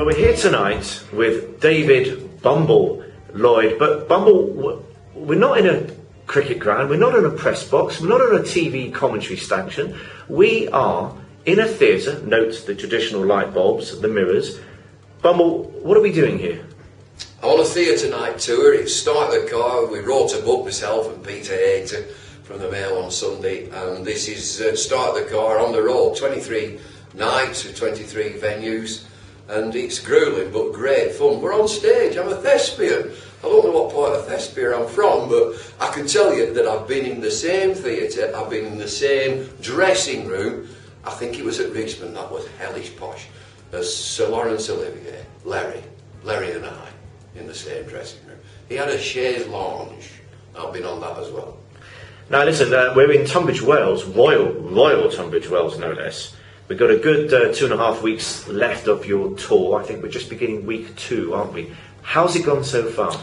Well, we're here tonight with David Bumble Lloyd, but Bumble, we're not in a cricket ground, we're not in a press box, we're not in a TV commentary station. We are in a theatre, note the traditional light bulbs, the mirrors. Bumble, what are we doing here? I'm on a theatre night tour. It's Start the Car. We wrote a book, myself and Peter Hayter from the Mail on Sunday, and this is Start the Car on the road, 23 nights with 23 venues, and it's gruelling but great fun. We're on stage. I'm a thespian. I don't know what part of Thespian I'm from, but I can tell you that I've been in the same theatre, I've been in the same dressing room. I think it was at Richmond, that was hellish posh, as Sir Laurence Olivier, Larry and I, in the same dressing room. He had a chaise lounge. I've been on that as well. Now listen, we're in Tunbridge Wells, Royal Tunbridge Wells no less. We've got a good 2.5 weeks left of your tour. I think we're just beginning week 2, aren't we? How's it gone so far?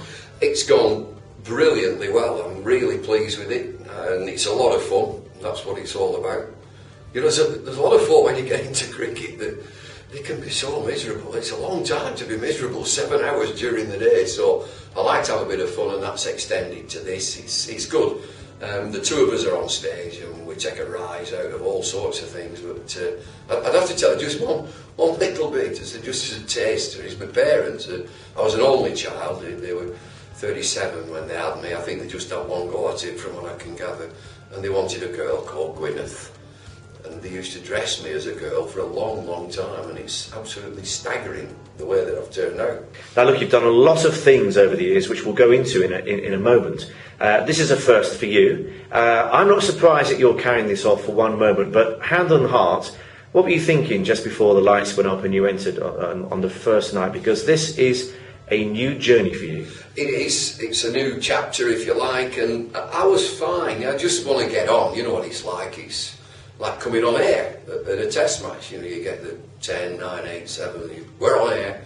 It's gone brilliantly well. I'm really pleased with it, and it's a lot of fun. That's what it's all about. You know, there's a lot of fun when you get into cricket that it can be so miserable. It's a long time to be miserable, 7 hours during the day. So I like to have a bit of fun, and that's extended to this. It's good. The two of us are on stage and we take a rise out of all sorts of things, but I'd have to tell you just one little bit, just as a taster, is my parents. I was an only child. They were 37 when they had me. I think they just had one go at it from what I can gather, and they wanted a girl called Gwyneth, and they used to dress me as a girl for a long time, and it's absolutely staggering the way that I've turned out. Now look, you've done a lot of things over the years, which we'll go into in a moment. This is a first for you. I'm not surprised that you're carrying this off for one moment, but hand on heart, what were you thinking just before the lights went up and you entered on the first night? Because this is a new journey for you. It is. It's a new chapter, if you like, and I was fine. I just want to get on. You know what it's like. It's like coming on air at a test match. You know, you get the 10, 9, 8, 7, we're on air,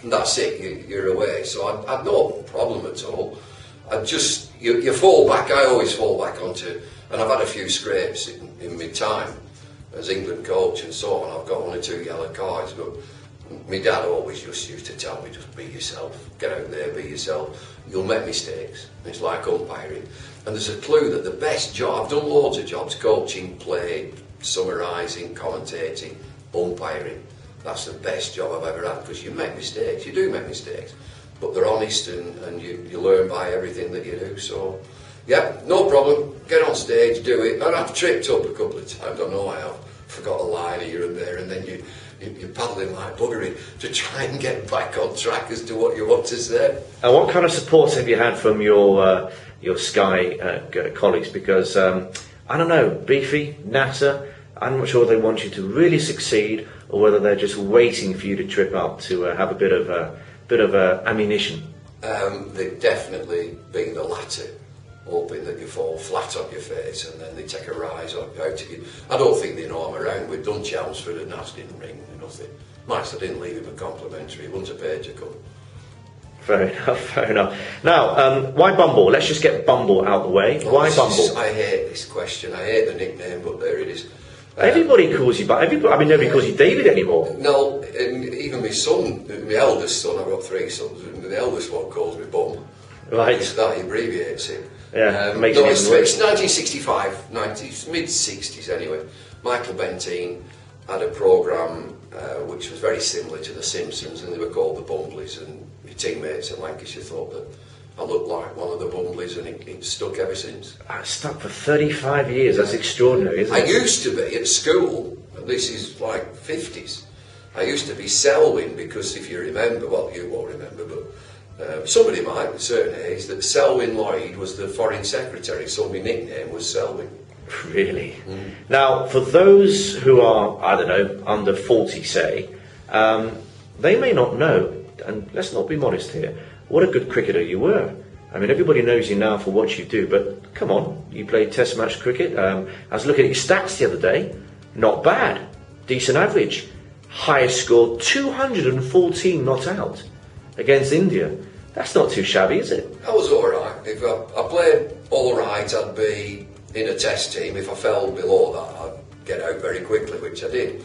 and that's it, you're away. So I had no problem at all. I just, you fall back, I always fall back onto, and I've had a few scrapes in my time as England coach and so on. I've got 1 or 2 yellow cards, but my dad always just used to tell me, just be yourself, get out there, be yourself. You'll make mistakes. It's like umpiring. And there's a clue that the best job, I've done loads of jobs, coaching, play, summarising, commentating, umpiring. That's the best job I've ever had, because you make mistakes, you do make mistakes, but they're honest, and you learn by everything that you do. So, yeah, no problem, get on stage, do it. And I've tripped up a couple of times, I know I have, forgot a line here and there, and then you're paddling like buggery to try and get back on track as to what you want to say. And what kind of support have you had from your Sky colleagues? Because, I don't know, Beefy, NASA, I'm not sure they want you to really succeed, or whether they're just waiting for you to trip up to have a bit of ammunition. They've definitely been the latter, hoping that you fall flat on your face and then they take a rise out of you. I don't think they know I'm around. We've done Chelmsford and Nas didn't ring or nothing. Mice, I didn't leave him a complimentary, he wouldn't have paid you come. Fair enough. Now, why Bumble? Let's just get Bumble out the way. Why Bumble? I hate this question. I hate the nickname, but there it is. Everybody calls you, nobody calls you David anymore. No, and even my son, my eldest son, I've got 3 sons, and the eldest one calls me Bum. Right. That abbreviates it. Yeah, it's 1965, mid-60s anyway. Michael Bentine had a programme which was very similar to The Simpsons, and they were called the Bumbleys, and my teammates at Lancashire thought that I looked like one of the Bumbleys, and it stuck ever since. It's stuck for 35 years, that's extraordinary, isn't it? I used to be at school, and this is like 50s, I used to be Selwyn, because if you remember, well, you won't remember, but somebody might at a certain age, that Selwyn Lloyd was the foreign secretary, so my nickname was Selwyn. Really? Mm. Now, for those who are, I don't know, under 40, say, they may not know, and let's not be modest here, what a good cricketer you were. I mean, everybody knows you now for what you do, but come on, you played test match cricket. I was looking at your stats the other day. Not bad. Decent average. Highest score, 214 not out against India. That's not too shabby, is it? I was all right. If I played all right, I'd be in a test team. If I fell below that, I'd get out very quickly, which I did.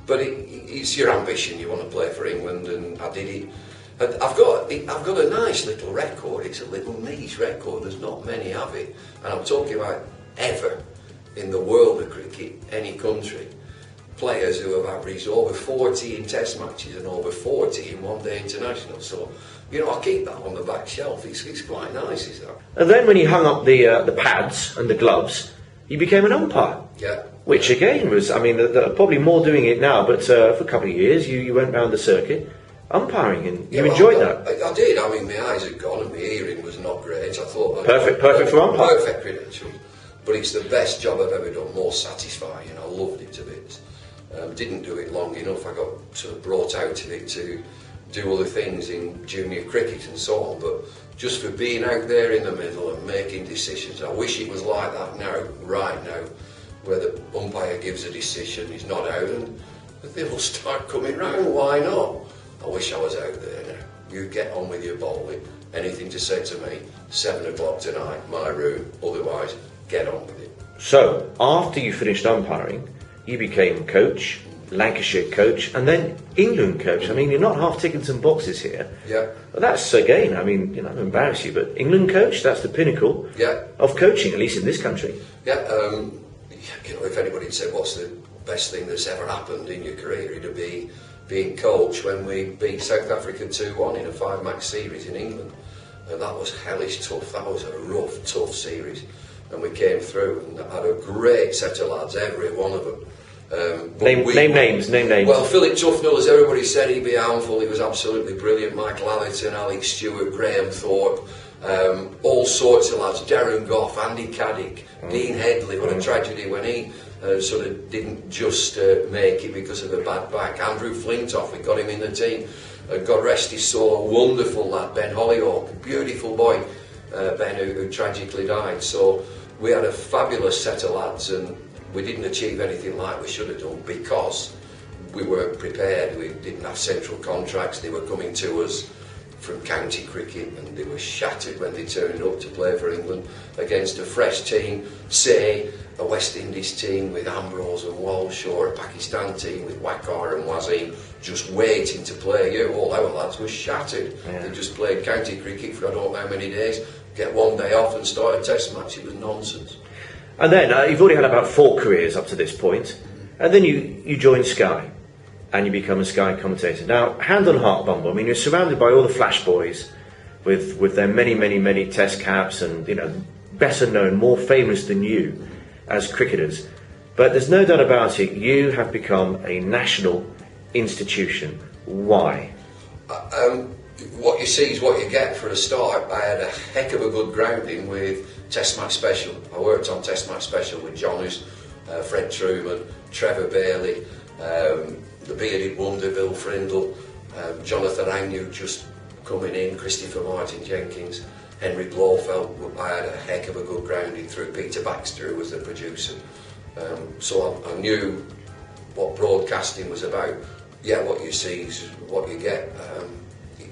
But it's your ambition. You want to play for England, and I did it. And I've got a nice little record. It's a little niche record. There's not many have it, and I'm talking about ever in the world of cricket, any country. Players who have averaged over 40 in Test matches and over 40 in one-day international. So, you know, I keep that on the back shelf. It's quite nice, is that? And then when you hung up the pads and the gloves, you became an umpire. Yeah. Which again was, I mean, there are probably more doing it now, but for a couple of years you went round the circuit umpiring, and you enjoyed that. I did. I mean, my eyes had gone and my hearing was not great. I thought perfect for umpire. Perfect credentials. But it's the best job I've ever done. More satisfying. I loved it to bits. Didn't do it long enough. I got sort of brought out of it to do other things in junior cricket and so on. But just for being out there in the middle and making decisions, I wish it was like that now, right now, where the umpire gives a decision, he's not out, and they will start coming round. Why not? I wish I was out there now. You get on with your bowling. Anything to say to me, 7 o'clock tonight, my room. Otherwise, get on with it. So, after you finished umpiring, you became coach, Lancashire coach, and then England coach. I mean, you're not half ticking some boxes here. Yeah. But that's, again, I mean, you know, I embarrass you, but England coach, that's the pinnacle of coaching, at least in this country. Yeah, you know, if anybody'd said what's the best thing that's ever happened in your career, it'd be being coach when we beat South Africa 2-1 in a 5-match series in England. And that was hellish tough. That was a rough, tough series. And we came through and had a great set of lads, every one of them. Name names. Well, Philip Tufnell, as everybody said, he'd be a handful. He was absolutely brilliant. Michael Allerton, Alex Stewart, Graham Thorpe, all sorts of lads. Darren Gough, Andy Caddick, Dean Headley. What a tragedy when he sort of didn't just make it because of a bad back. Andrew Flintoff, we got him in the team. God rest his soul, a wonderful lad. Ben Hollyhock, beautiful boy, Ben, who tragically died. So we had a fabulous set of lads, and we didn't achieve anything like we should have done because we weren't prepared. We didn't have central contracts. They were coming to us from county cricket, and they were shattered when they turned up to play for England against a fresh team, say a West Indies team with Ambrose and Walsh, or a Pakistan team with Waqar and Wasim just waiting to play. Yeah, all our lads were shattered. Yeah. They just played county cricket for I don't know how many days, get one day off and start a test match. It was nonsense. And then you've already had about 4 careers up to this point, and then you join Sky and you become a Sky commentator. Now, hand on heart, Bumble, I mean, you're surrounded by all the flash boys with their many test caps and, you know, better known, more famous than you as cricketers. But there's no doubt about it, you have become a national institution. Why? What you see is what you get. For a start, I had a heck of a good grounding with Test Match Special. I worked on Test Match Special with Johners, Fred Truman, Trevor Bailey, the bearded wonder Bill Frindle, Jonathan Agnew just coming in, Christopher Martin Jenkins, Henry Blofeld. I had a heck of a good grounding through Peter Baxter, who was the producer. So I knew what broadcasting was about. Yeah, what you see is what you get.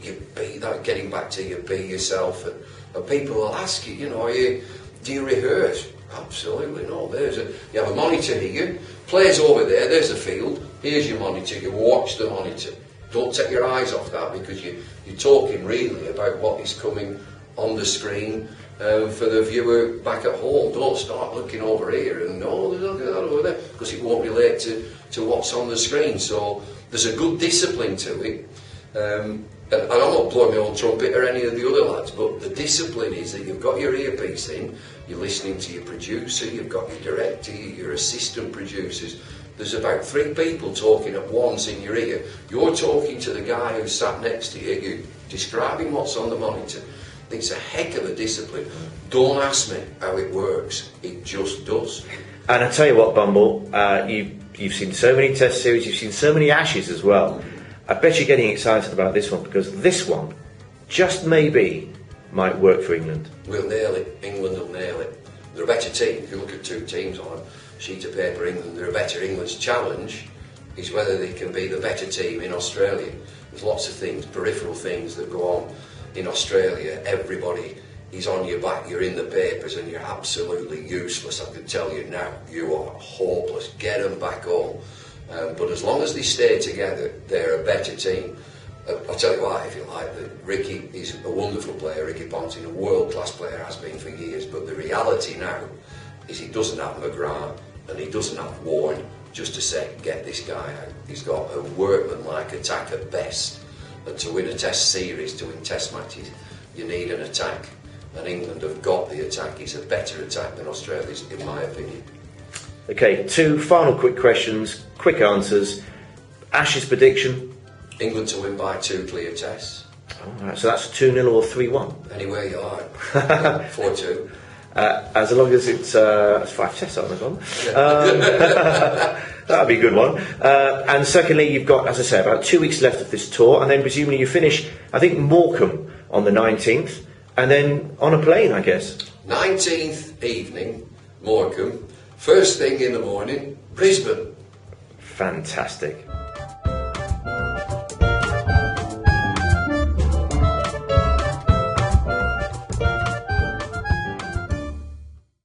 You be that, getting back to you, be yourself, and people will ask you, you know, do you rehearse? Absolutely not. You have a monitor here, players over there, there's a field, here's your monitor, you watch the monitor. Don't take your eyes off that, because you're talking really about what is coming on the screen for the viewer back at home. Don't start looking over here and there's that over there, because it won't relate to what's on the screen. So there's a good discipline to it. And I'm not blowing my own trumpet or any of the other lads, but the discipline is that you've got your earpiece in, you're listening to your producer, you've got your director, your assistant producers. There's about 3 people talking at once in your ear. You're talking to the guy who's sat next to you, you're describing what's on the monitor. It's a heck of a discipline. Don't ask me how it works, it just does. And I tell you what, Bumble, you've seen so many test series, you've seen so many Ashes as well. I bet you're getting excited about this one, because this one, just maybe, might work for England. We'll nail it. England will nail it. They're a better team. If you look at 2 teams on a sheet of paper, England, they're a better. England's challenge is whether they can be the better team in Australia. There's lots of things, peripheral things that go on in Australia. Everybody is on your back. You're in the papers and you're absolutely useless. I can tell you now, you are hopeless. Get them back home. But as long as they stay together, they're a better team. I'll tell you why, if you like. Ricky is a wonderful player. Ricky Ponting, a world-class player, has been for years. But the reality now is he doesn't have McGrath and he doesn't have Warren just to say, get this guy out. He's got a workman-like attack at best. And to win a test series, to win test matches, you need an attack. And England have got the attack. It's a better attack than Australia's, in my opinion. Okay, 2 final quick questions, quick answers. Ash's prediction? England to win by 2 clear tests. All right, so that's 2-0 or 3-1? Anywhere you like. 4-2. As long as it's 5 tests, aren't they? That'd be a good one. And secondly, you've got, as I say, about 2 weeks left of this tour, and then presumably you finish, I think, Morecambe on the 19th, and then on a plane, I guess. 19th evening, Morecambe. First thing in the morning, Brisbane. Fantastic.